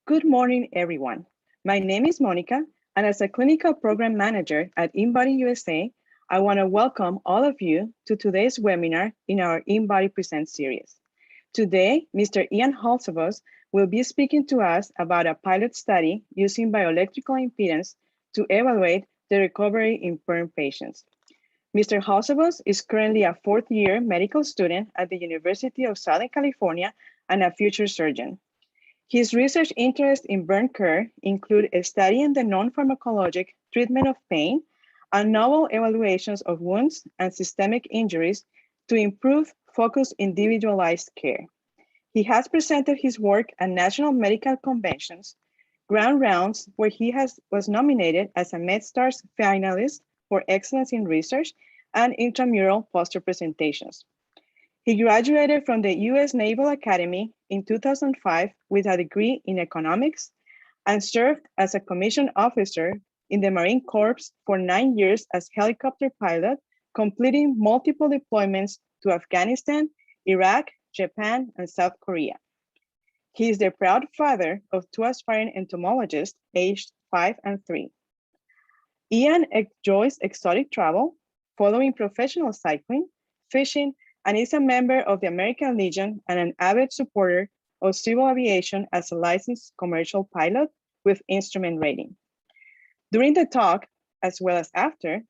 Good morning, everyone. My name is Monica, and as a clinical program manager at InBody USA, I want to welcome all of you to today's webinar in our InBody Present series. Today, Mr. Ian Hulsebos will be speaking to us about a pilot study using bioelectrical impedance to evaluate the recovery in burn patients. Mr. Hulsebos is currently a fourth-year medical student at the University of Southern California and a future surgeon. His research interests in burn care include studying the non-pharmacologic treatment of pain and novel evaluations of wounds and systemic injuries to improve focused individualized care. He has presented his work at national medical conventions, grand rounds where he was nominated as a MedStars finalist for excellence in research, and intramural poster presentations. He graduated from the U.S. Naval Academy in 2005 with a degree in economics and served as a commissioned officer in the Marine Corps for 9 years as helicopter pilot, completing multiple deployments to Afghanistan, Iraq, Japan, and South Korea. He is the proud father of two aspiring entomologists aged 5 and 3. Ian enjoys exotic travel, following professional cycling, fishing, and is a member of the American Legion and an avid supporter of civil aviation as a licensed commercial pilot with instrument rating. During the talk, as well as after,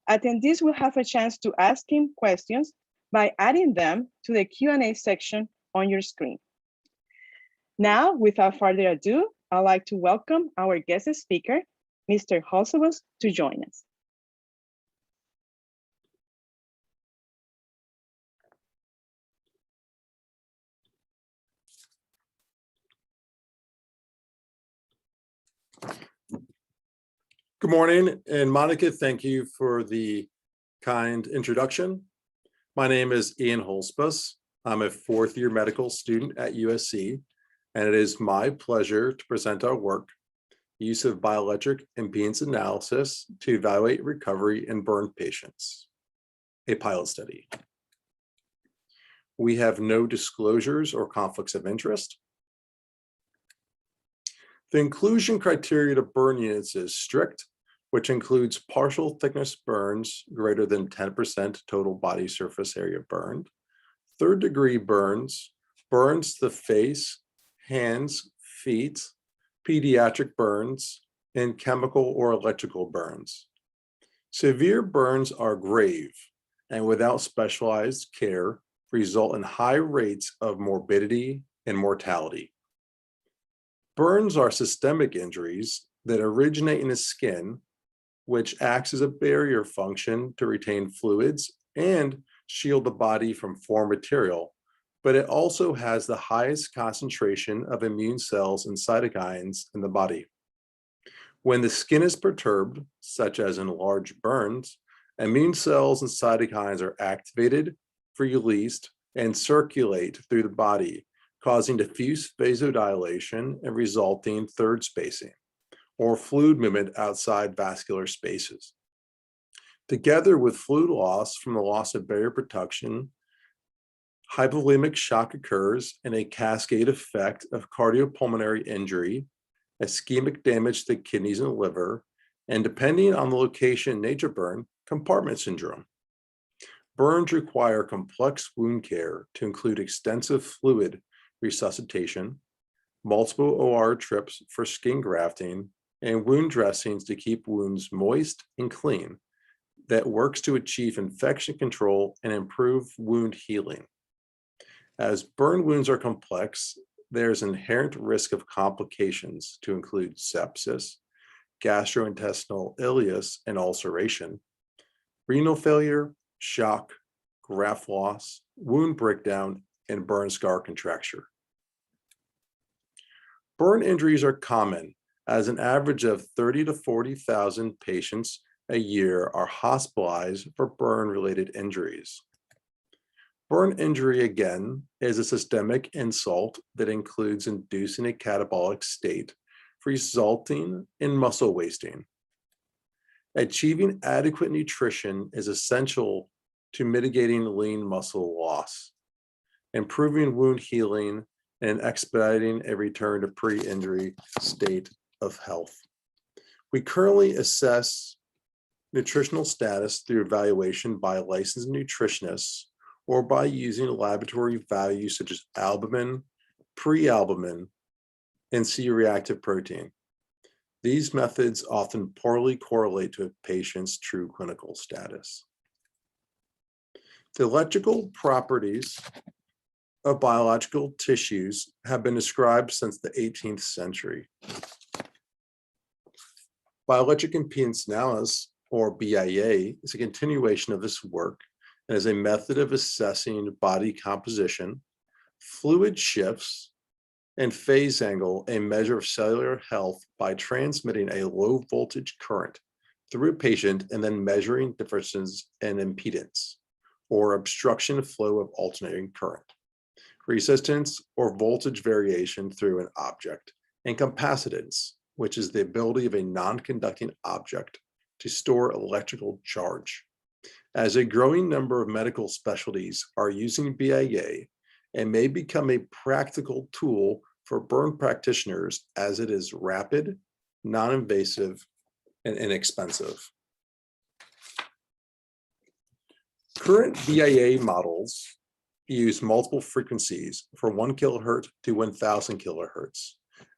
attendees will have a chance to ask him questions by adding them to the Q&A section on your screen. Now, without further ado, I'd like to welcome our guest speaker, Mr. Hulsebos, to join us. Good morning, and Monica, thank you for the kind introduction. My name is Ian Hulsebos. I'm a fourth-year medical student at USC, and it is my pleasure to present our work, use of bioelectric impedance analysis to evaluate recovery in burn patients, a pilot study. We have no disclosures or conflicts of interest. The inclusion criteria to burn units is strict, which includes partial thickness burns greater than 10% total body surface area burned, third-degree burns, burns to the face, hands, feet, pediatric burns, and chemical or electrical burns. Severe burns are grave and without specialized care result in high rates of morbidity and mortality. Burns are systemic injuries that originate in the skin, which acts as a barrier function to retain fluids and shield the body from foreign material, but it also has the highest concentration of immune cells and cytokines in the body. When the skin is perturbed, such as in large burns, immune cells and cytokines are activated, released, and circulate through the body, causing diffuse vasodilation and resulting third spacing, or fluid movement outside vascular spaces. Together with fluid loss from the loss of barrier protection, hypovolemic shock occurs in a cascade effect of cardiopulmonary injury, ischemic damage to the kidneys and liver, and depending on the location and nature burn, compartment syndrome. Burns require complex wound care to include extensive fluid resuscitation, multiple OR trips for skin grafting, and wound dressings to keep wounds moist and clean that works to achieve infection control and improve wound healing. As burn wounds are complex, there's inherent risk of complications to include sepsis, gastrointestinal ileus and ulceration, renal failure, shock, graft loss, wound breakdown, and burn scar contracture. Burn injuries are common, as an average of 30 to 40,000 patients a year are hospitalized for burn-related injuries. Burn injury, again, is a systemic insult that includes inducing a catabolic state, resulting in muscle wasting. Achieving adequate nutrition is essential to mitigating lean muscle loss, improving wound healing, and expediting a return to pre-injury state of health. We currently assess nutritional status through evaluation by licensed nutritionists or by using laboratory values such as albumin, prealbumin, and C-reactive protein. These methods often poorly correlate to a patient's true clinical status. The electrical properties of biological tissues have been described since the 18th century. Bioelectric impedance analysis, or BIA, is a continuation of this work and is a method of assessing body composition, fluid shifts, and phase angle, a measure of cellular health by transmitting a low voltage current through a patient and then measuring differences in impedance, or obstruction flow of alternating current, resistance or voltage variation through an object, and capacitance, which is the ability of a non-conducting object to store electrical charge. As a growing number of medical specialties are using BIA, it may become a practical tool for burn practitioners as it is rapid, non-invasive, and inexpensive. Current BIA models use multiple frequencies from 1 kilohertz to 1000 kilohertz.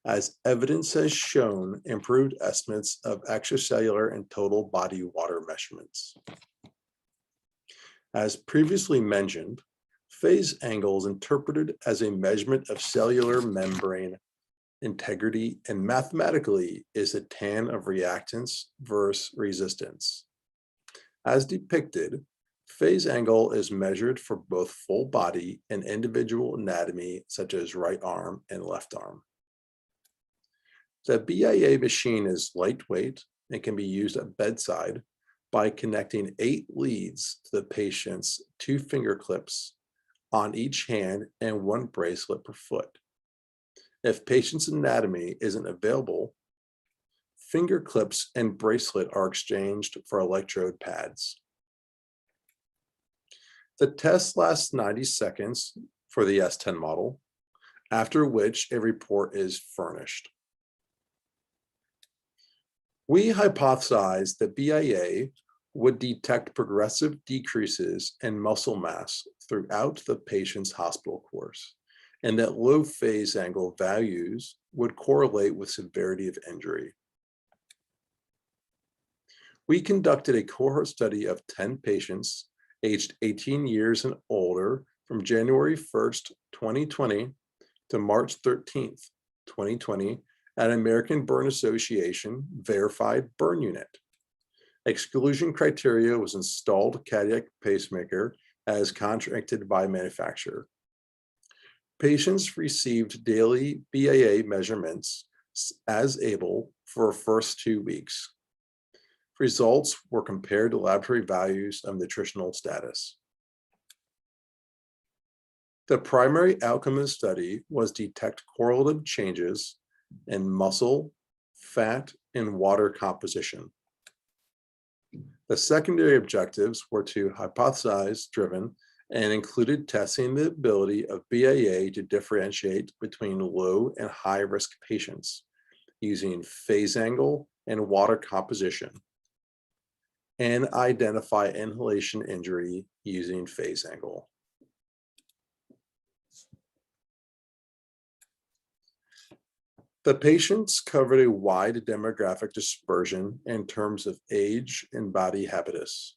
As evidence has shown, improved estimates of extracellular and total body water measurements. As previously mentioned, phase angle is interpreted as a measurement of cellular membrane integrity and mathematically is a tan of reactance versus resistance. As depicted, phase angle is measured for both full body and individual anatomy such as right arm and left arm. The BIA machine is lightweight and can be used at bedside by connecting 8 leads to the patient's 2 finger clips on each hand and 1 bracelet per foot. If patient's anatomy isn't available, finger clips and bracelet are exchanged for electrode pads. The test lasts 90 seconds for the S10 model, after which a report is furnished. We hypothesized that BIA would detect progressive decreases in muscle mass throughout the patient's hospital course, and that low phase angle values would correlate with severity of injury. We conducted a cohort study of 10 patients aged 18 years and older from January 1st, 2020 to March 13th, 2020 at American Burn Association verified burn unit. Exclusion criteria was installed cardiac pacemaker as contracted by manufacturer. Patients received daily BIA measurements as able for first 2 weeks. Results were compared to laboratory values of nutritional status. The primary outcome of the study was detect correlative changes in muscle, fat, and water composition. The secondary objectives were to hypothesize-driven and included testing the ability of BIA to differentiate between low and high-risk patients using phase angle and water composition, and identify inhalation injury using phase angle. The patients covered a wide demographic dispersion in terms of age and body habitus.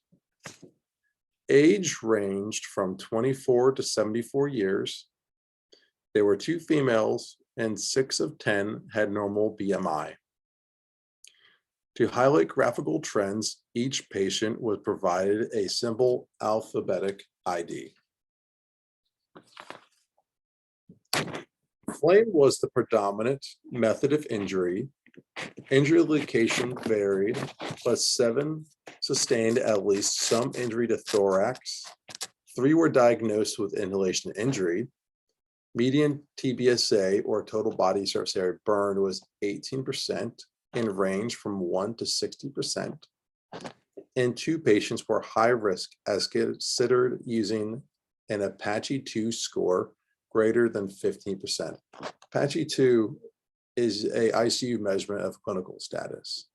Age ranged from 24 to 74 years. There were 2 females and 6 of 10 had normal BMI. To highlight graphical trends, each patient was provided a simple alphabetic ID. Flame was the predominant method of injury. Injury location varied, but 7 sustained at least some injury to thorax. 3 were diagnosed with inhalation injury. Median TBSA, or total body surface area burned, was 18% and ranged from 1 to 60%. And 2 patients were high risk as considered using an Apache 2 score greater than 15%. Apache 2 is a ICU measurement of clinical status.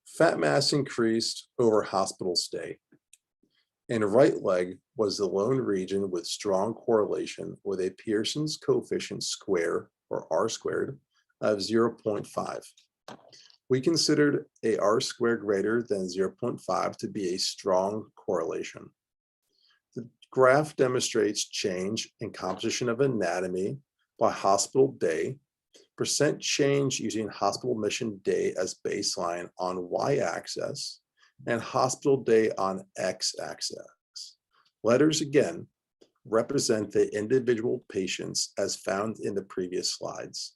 Fat mass increased over hospital stay. And right leg was the lone region with strong correlation with a Pearson's coefficient square, or R squared, of 0.5. We considered a R squared greater than 0.5 to be a strong correlation. The graph demonstrates change in composition of anatomy by hospital day, percent change using hospital admission day as baseline on y-axis, and hospital day on x-axis. Letters again represent the individual patients as found in the previous slides.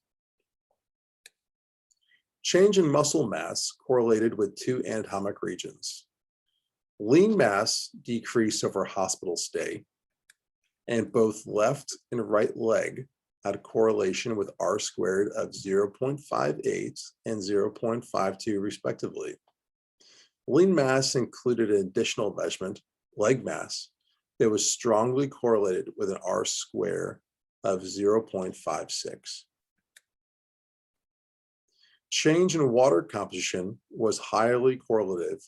Change in muscle mass correlated with two anatomic regions. Lean mass decreased over hospital stay, and both left and right leg had a correlation with R squared of 0.58 and 0.52 respectively. Lean mass included an additional measurement, leg mass, that was strongly correlated with an R square of 0.56. Change in water composition was highly correlative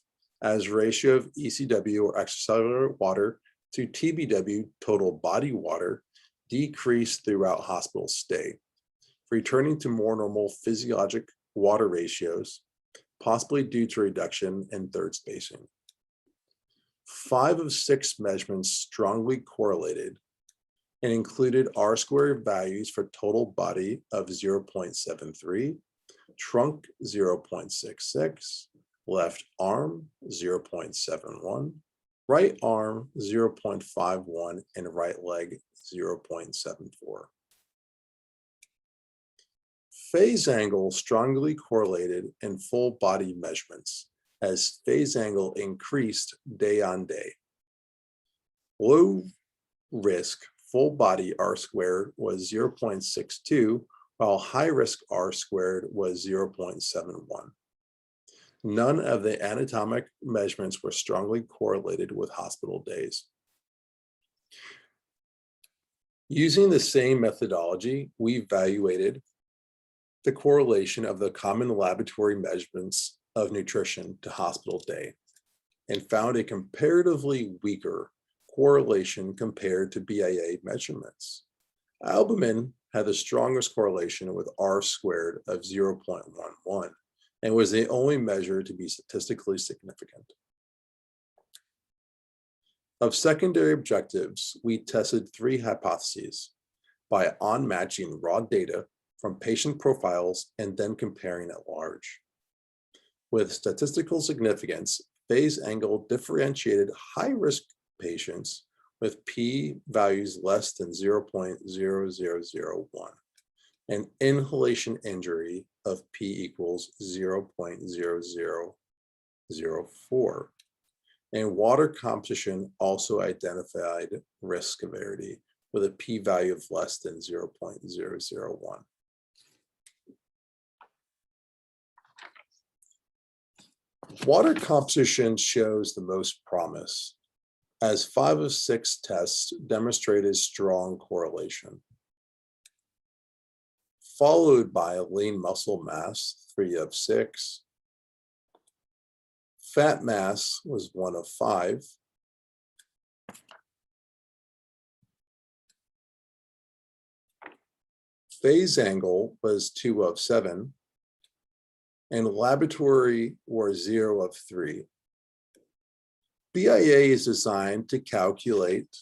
as ratio of ECW, or extracellular water, to TBW, total body water, decreased throughout hospital stay, returning to more normal physiologic water ratios, possibly due to reduction in third spacing. 5 of 6 measurements strongly correlated and included R squared values for total body of 0.73, trunk 0.66, left arm 0.71, right arm 0.51, and right leg 0.74. Phase angle strongly correlated in full body measurements as phase angle increased day on day. Low risk full body R squared was 0.62, while high risk R squared was 0.71. None of the anatomic measurements were strongly correlated with hospital days. Using the same methodology, we evaluated the correlation of the common laboratory measurements of nutrition to hospital day and found a comparatively weaker correlation compared to BIA measurements. Albumin had the strongest correlation with R squared of 0.11 and was the only measure to be statistically significant. Of secondary objectives, we tested 3 hypotheses by on-matching raw data from patient profiles and then comparing at large. With statistical significance, phase angle differentiated high-risk patients with p values less than 0.0001 and inhalation injury of p equals 0.0004. And water composition also identified risk severity with a p-value of less than 0.001. Water composition shows the most promise, as 5 of 6 tests demonstrated strong correlation, followed by lean muscle mass, 3 of 6. Fat mass was 1 of 5. Phase angle was 2 of 7. And laboratory were 0 of 3. BIA is designed to calculate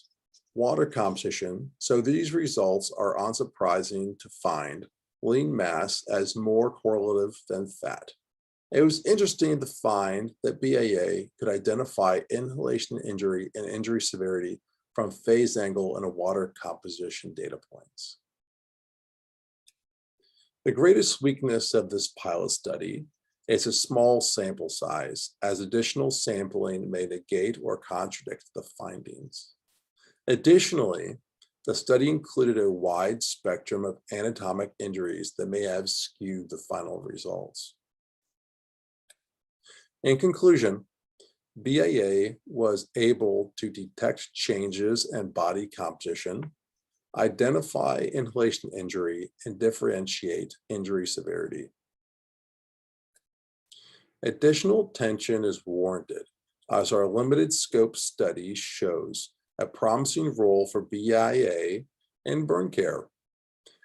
water composition, so these results are unsurprising to find lean mass as more correlative than fat. It was interesting to find that BIA could identify inhalation injury and injury severity from phase angle and water composition data points. The greatest weakness of this pilot study is a small sample size, as additional sampling may negate or contradict the findings. Additionally, the study included a wide spectrum of anatomic injuries that may have skewed the final results. In conclusion, BIA was able to detect changes in body composition, identify inhalation injury, and differentiate injury severity. Additional attention is warranted, as our limited scope study shows a promising role for BIA in burn care.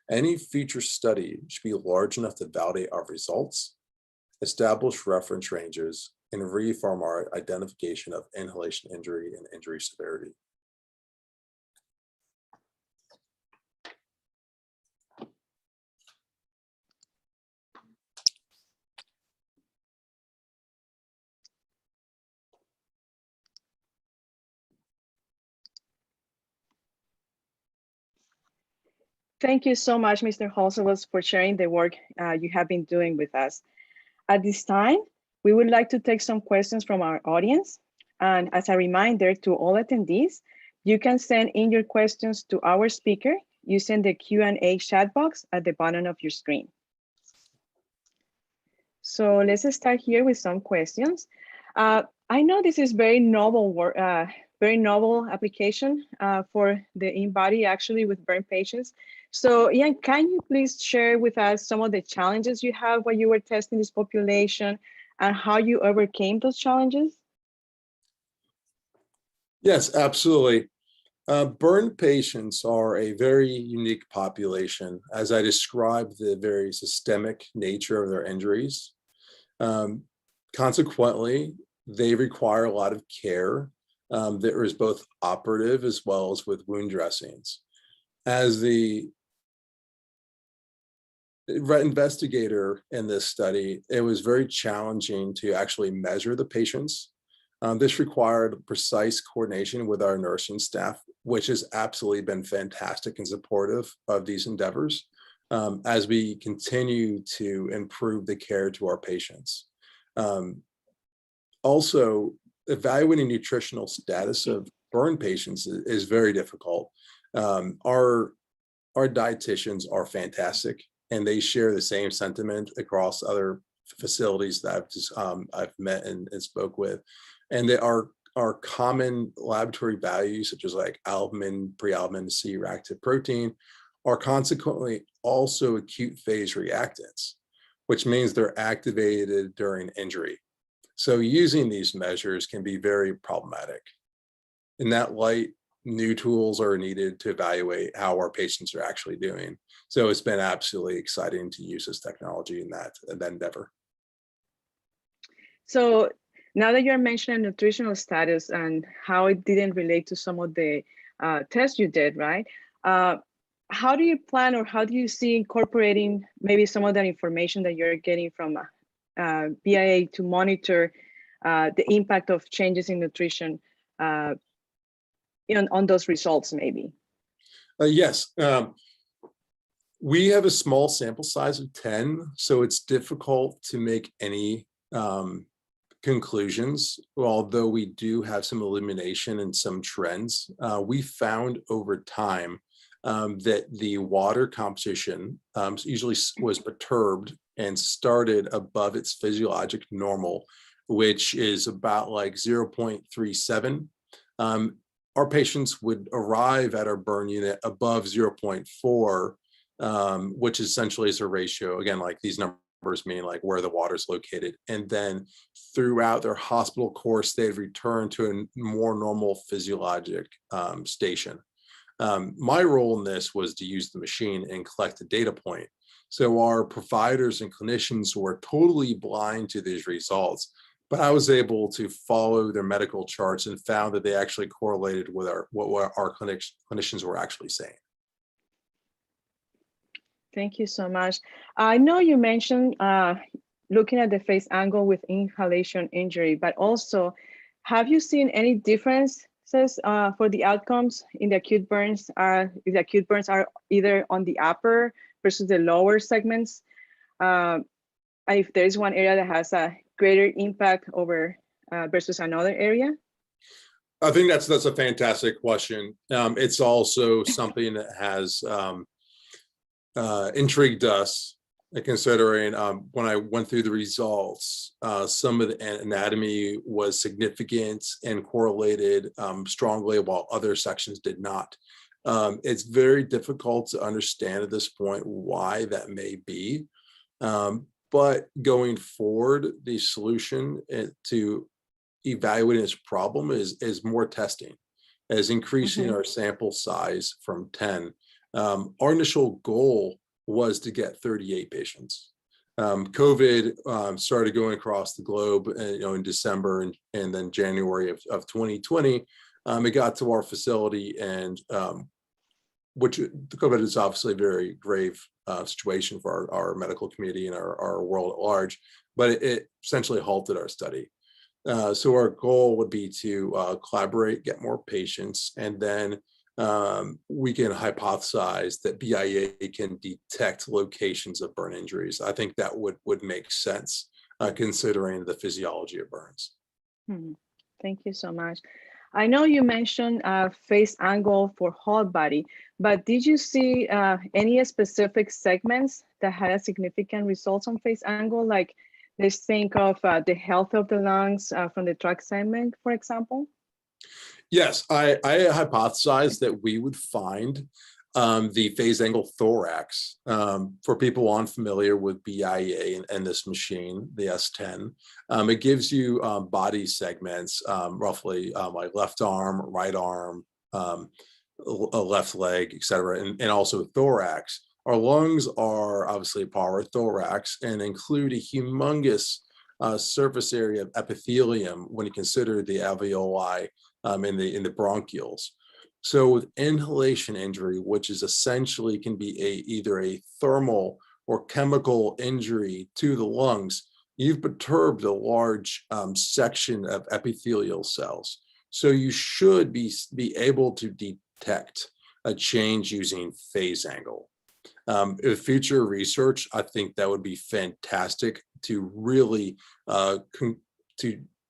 Any future study should be large enough to validate our results, establish reference ranges, and reaffirm our identification of inhalation injury and injury severity. Thank you so much, Mr. Hulsebos, for sharing the work you have been doing with us. At this time, we would like to take some questions from our audience. And as a reminder to all attendees, you can send in your questions to our speaker using the Q&A chat box at the bottom of your screen. So let's start here with some questions. I know this is very novel work, very novel application for the InBody actually with burn patients. So Ian, can you please share with us some of the challenges you have while you were testing this population and how you overcame those challenges? Yes, absolutely. Burn patients are a very unique population, as I described the very systemic nature of their injuries. Consequently, they require a lot of care. There is both operative as well as with wound dressings. As the investigator in this study, it was very challenging to actually measure the patients. This required precise coordination with our nursing staff, which has absolutely been fantastic and supportive of these endeavors as we continue to improve the care to our patients. Also, evaluating nutritional status of burn patients is very difficult. Our dietitians are fantastic, and they share the same sentiment across other facilities that I've met and spoke with. And there are common laboratory values, such as like albumin, prealbumin, C-reactive protein, are consequently also acute phase reactants, which means they're activated during injury. So using these measures can be very problematic. In that light, new tools are needed to evaluate how our patients are actually doing. So it's been absolutely exciting to use this technology in that endeavor. So now that you're mentioning nutritional status and how it didn't relate to some of the tests you did, right? How do you plan, or how do you see incorporating maybe some of that information that you're getting from BIA to monitor the impact of changes in nutrition on those results maybe? Yes. We have a small sample size of 10, so it's difficult to make any conclusions, although we do have some illumination and some trends. We found over time that the water composition usually was perturbed and started above its physiologic normal, which is about like 0.37. Our patients would arrive at our burn unit above 0.4, which essentially is a ratio, again, like these numbers mean like where the water is located. And then throughout their hospital course, they'd return to a more normal physiologic station. My role in this was to use the machine and collect the data point. So our providers and clinicians were totally blind to these results, but I was able to follow their medical charts and found that they actually correlated with what our clinicians were actually saying. Thank you so much. I know you mentioned looking at the phase angle with inhalation injury, but also, have you seen any differences for the outcomes in the acute burns? If the acute burns are either on the upper versus the lower segments, and if there is one area that has a greater impact over versus another area? I think that's a fantastic question. It's also something that has intrigued us Considering when I went through the results, some of the anatomy was significant and correlated strongly, while other sections did not. It's very difficult to understand at this point why that may be. But going forward, the solution to evaluating this problem is more testing, as increasing our sample size from 10. Our initial goal was to get 38 patients. COVID started going across the globe, in December and then January of 2020. It got to our facility, and which the COVID is obviously a very grave situation for our medical community and our world at large, but it essentially halted our study. So our goal would be to collaborate, get more patients, and then we can hypothesize that BIA can detect locations of burn injuries. I think that would make sense considering the physiology of burns. Thank you so much. I know you mentioned phase angle for whole body, but did you see any specific segments that had a significant results on phase angle? Like, let's think of the health of the lungs from the tract segment, for example. Yes, I hypothesized that we would find the phase angle thorax. For people unfamiliar with BIA and this machine, the S10, it gives you body segments, roughly like left arm, right arm, a left leg, etc., and also thorax. Our lungs are obviously a part of our thorax and include a humongous surface area of epithelium when you consider the alveoli in the bronchioles. So with inhalation injury, which is essentially can be either a thermal or chemical injury to the lungs, you've perturbed a large section of epithelial cells. So you should be able to detect a change using phase angle. In future research, I think that would be fantastic to really to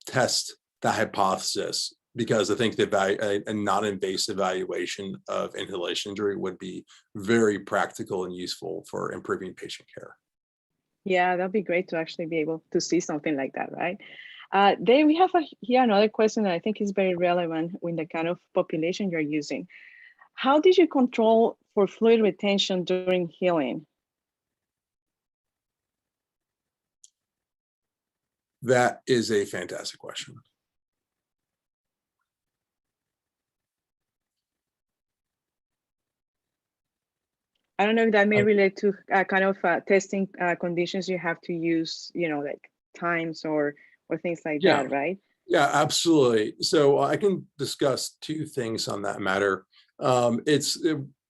test the hypothesis, because I think a non-invasive evaluation of inhalation injury would be very practical and useful for improving patient care. Yeah, that'd be great to actually be able to see something like that, right? Then we have here another question that I think is very relevant with the kind of population you're using. How did you control for fluid retention during healing? That is a fantastic question. I don't know if that may relate to kind of testing conditions you have to use, like times or things like that, right? Yeah, absolutely. So I can discuss two things on that matter.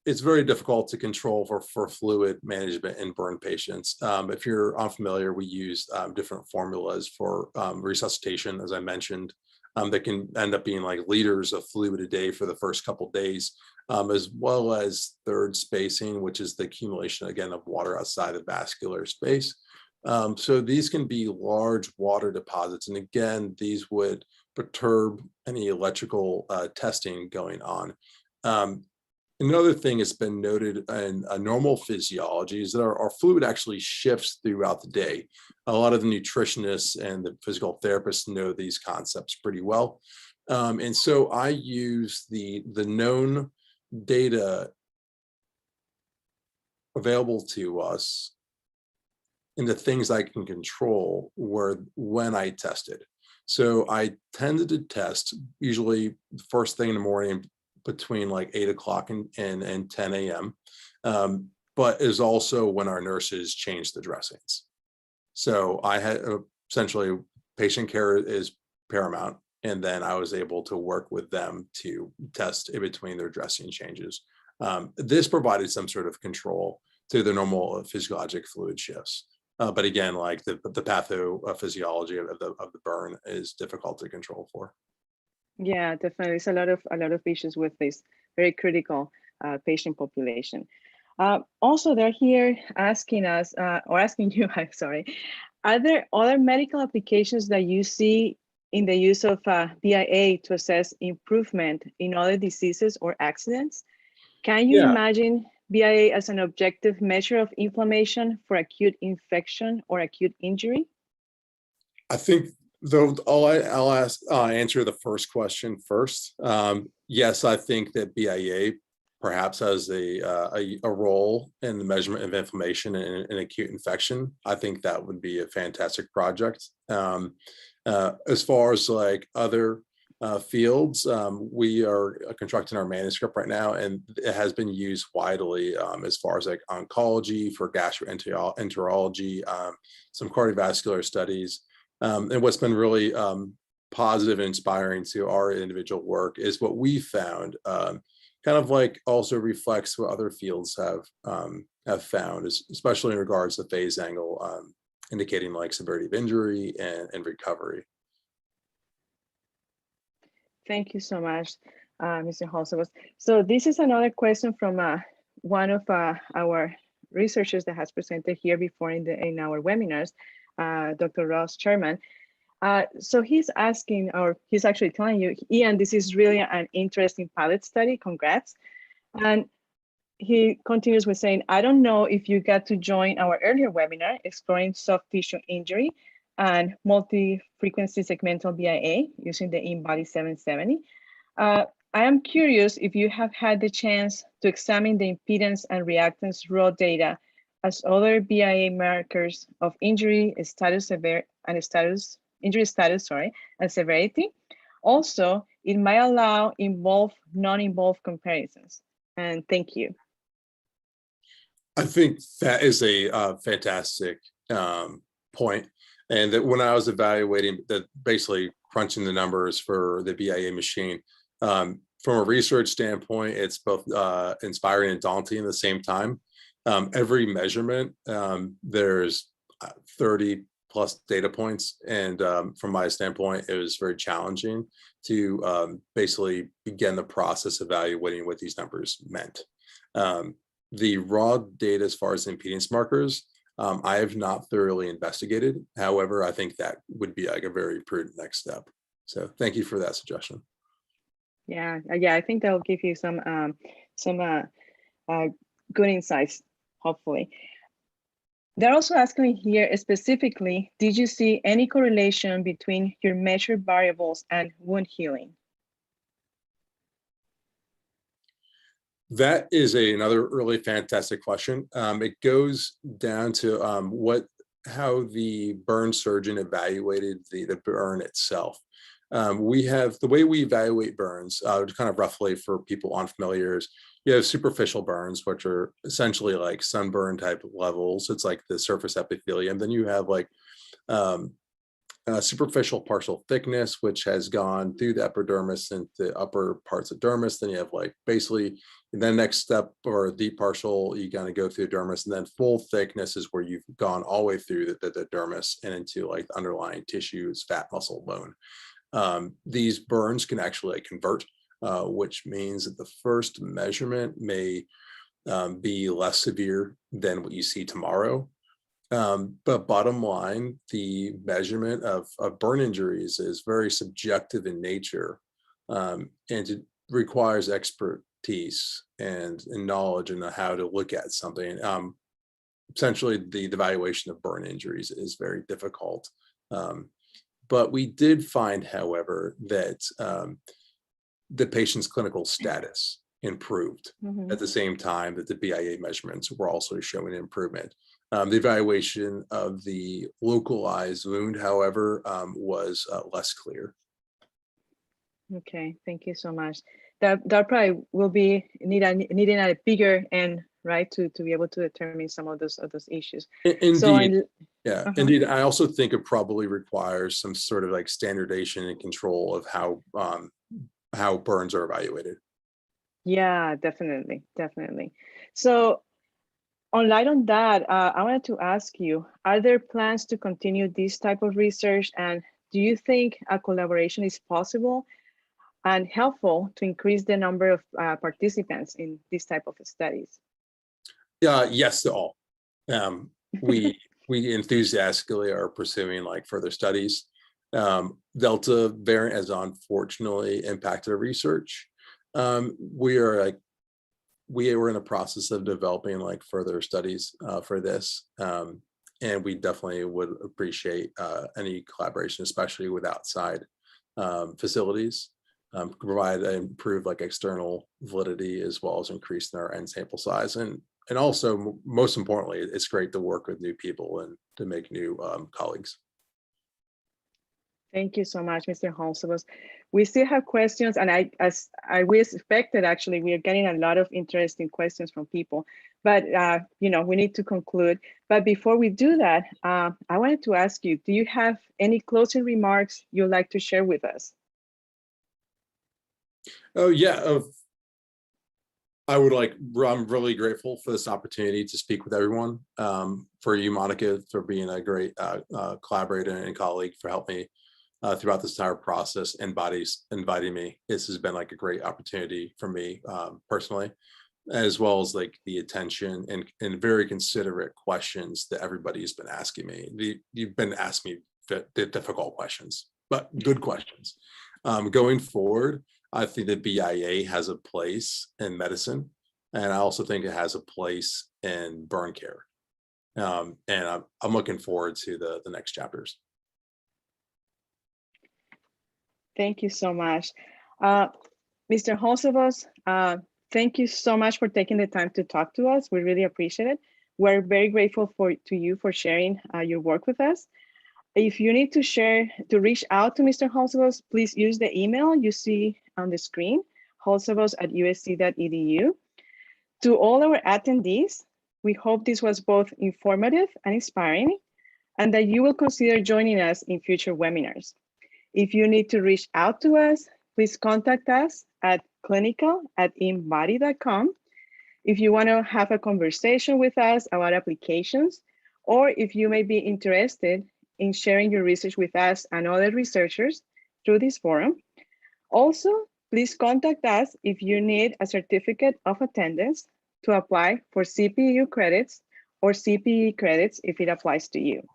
It's very difficult to control for fluid management in burn patients. If you're unfamiliar, we use different formulas for resuscitation, as I mentioned, that can end up being like liters of fluid a day for the first couple of days, as well as third spacing, which is the accumulation, again, of water outside the vascular space. So these can be large water deposits. And again, these would perturb any electrical testing going on. Another thing that's been noted in normal physiology is that our fluid actually shifts throughout the day. A lot of the nutritionists and the physical therapists know these concepts pretty well. And so I use the known data available to us and the things I can control were when I tested. So I tended to test usually the first thing in the morning between like 8 o'clock and 10 a.m. But is also when our nurses changed the dressings. So I had essentially patient care is paramount. And then I was able to work with them to test in between their dressing changes. This provided some sort of control to the normal physiologic fluid shifts. But again, like the pathophysiology of the burn is difficult to control for. Yeah, definitely. It's a lot of issues with this very critical patient population. Also, they're here asking us, or asking you, I'm sorry, are there other medical applications that you see in the use of BIA to assess improvement in other diseases or accidents? Can you imagine BIA as an objective measure of inflammation for acute infection or acute injury? I think though I'll answer the first question first. Yes, I think that BIA perhaps has a role in the measurement of inflammation and acute infection. I think that would be a fantastic project. As far as like other fields, we are constructing our manuscript right now, and it has been used widely as far as like oncology, for gastroenterology, some cardiovascular studies. And what's been really positive and inspiring to our individual work is what we found kind of like also reflects what other fields have found, especially in regards to phase angle, indicating like severity of injury and recovery. Thank you so much, Mr. Hulsebos. So this is another question from one of our researchers that has presented here before in our webinars, Dr. Ross Sherman. So he's asking, or he's actually telling you, Ian, this is really an interesting pilot study, congrats. And he continues with saying, I don't know if you got to join our earlier webinar, exploring soft tissue injury and multi-frequency segmental BIA using the InBody 770. I am curious if you have had the chance to examine the impedance and reactance raw data as other BIA markers of injury status injury status, and severity. Also, it might allow involved, non-involved comparisons. And thank you. I think that is a fantastic point. And that when I was evaluating basically crunching the numbers for the BIA machine, from a research standpoint, it's both inspiring and daunting at the same time. Every measurement, there's 30 plus data points. And from my standpoint, it was very challenging to basically begin the process evaluating what these numbers meant. The raw data as far as impedance markers, I have not thoroughly investigated. However, I think that would be like a very prudent next step. So thank you for that suggestion. Yeah, I think that will give you some good insights, hopefully. They're also asking here specifically, did you see any correlation between your measured variables and wound healing? That is another really fantastic question. It goes down to how the burn surgeon evaluated the burn itself. We have the way we evaluate burns, kind of roughly for people unfamiliar, is you have superficial burns, which are essentially like sunburn type levels. It's like the surface epithelium. Then you have like superficial partial thickness, which has gone through the epidermis and the upper parts of dermis. Then you have like basically the next step, or deep partial, you kind of go through the dermis, and then full thickness is where you've gone all the way through the dermis and into like the underlying tissues, fat, muscle, bone. These burns can actually convert, which means that the first measurement may be less severe than what you see tomorrow. But bottom line, the measurement of burn injuries is very subjective in nature, and it requires expertise and knowledge in how to look at something. Essentially, the evaluation of burn injuries is very difficult. But we did find, however, that the patient's clinical status improved at the same time that the BIA measurements were also showing improvement. The evaluation of the localized wound, however, was less clear. Okay, thank you so much. That probably will be needing a bigger end, right, to be able to determine some of those issues. Indeed. So Indeed. I also think it probably requires some sort of like standardization and control of how burns are evaluated. Yeah, definitely. So on light on that, I wanted to ask you, are there plans to continue this type of research? And do you think a collaboration is possible and helpful to increase the number of participants in this type of studies? Yes to all. We enthusiastically are pursuing like further studies. Delta variant has unfortunately impacted our research. We are like we were in the process of developing like further studies for this. And we definitely would appreciate any collaboration, especially with outside facilities, provide improve like external validity as well as increasing our end sample size. And also, most importantly, it's great to work with new people and to make new colleagues. Thank you so much, Mr. Hulsebos. We still have questions, and as we expected, actually, we are getting a lot of interesting questions from people. But you know, we need to conclude. But before we do that, I wanted to ask you: do you have any closing remarks you'd like to share with us? Oh yeah, I'm really grateful for this opportunity to speak with everyone. For you, Monica, for being a great collaborator and colleague, for helping me throughout this entire process, and inviting me. This has been like a great opportunity for me personally, as well as like the attention and very considerate questions that everybody's been asking me. You've been asking me the difficult questions, but good questions. Going forward, I think the BIA has a place in medicine, and I also think it has a place in burn care. And I'm looking forward to the next chapters. Thank you so much. Mr. Hulsebos, thank you so much for taking the time to talk to us. We really appreciate it. We're very grateful to you for sharing your work with us. If you need to reach out to Mr. Hulsebos, please use the email you see on the screen, hulsebos@usc.edu. To all our attendees, we hope this was both informative and inspiring, and that you will consider joining us in future webinars. If you need to reach out to us, please contact us at clinical@inbody.com. If you want to have a conversation with us about applications, or if you may be interested in sharing your research with us and other researchers through this forum. Also, please contact us if you need a certificate of attendance to apply for CPU credits or CPE credits if it applies to you.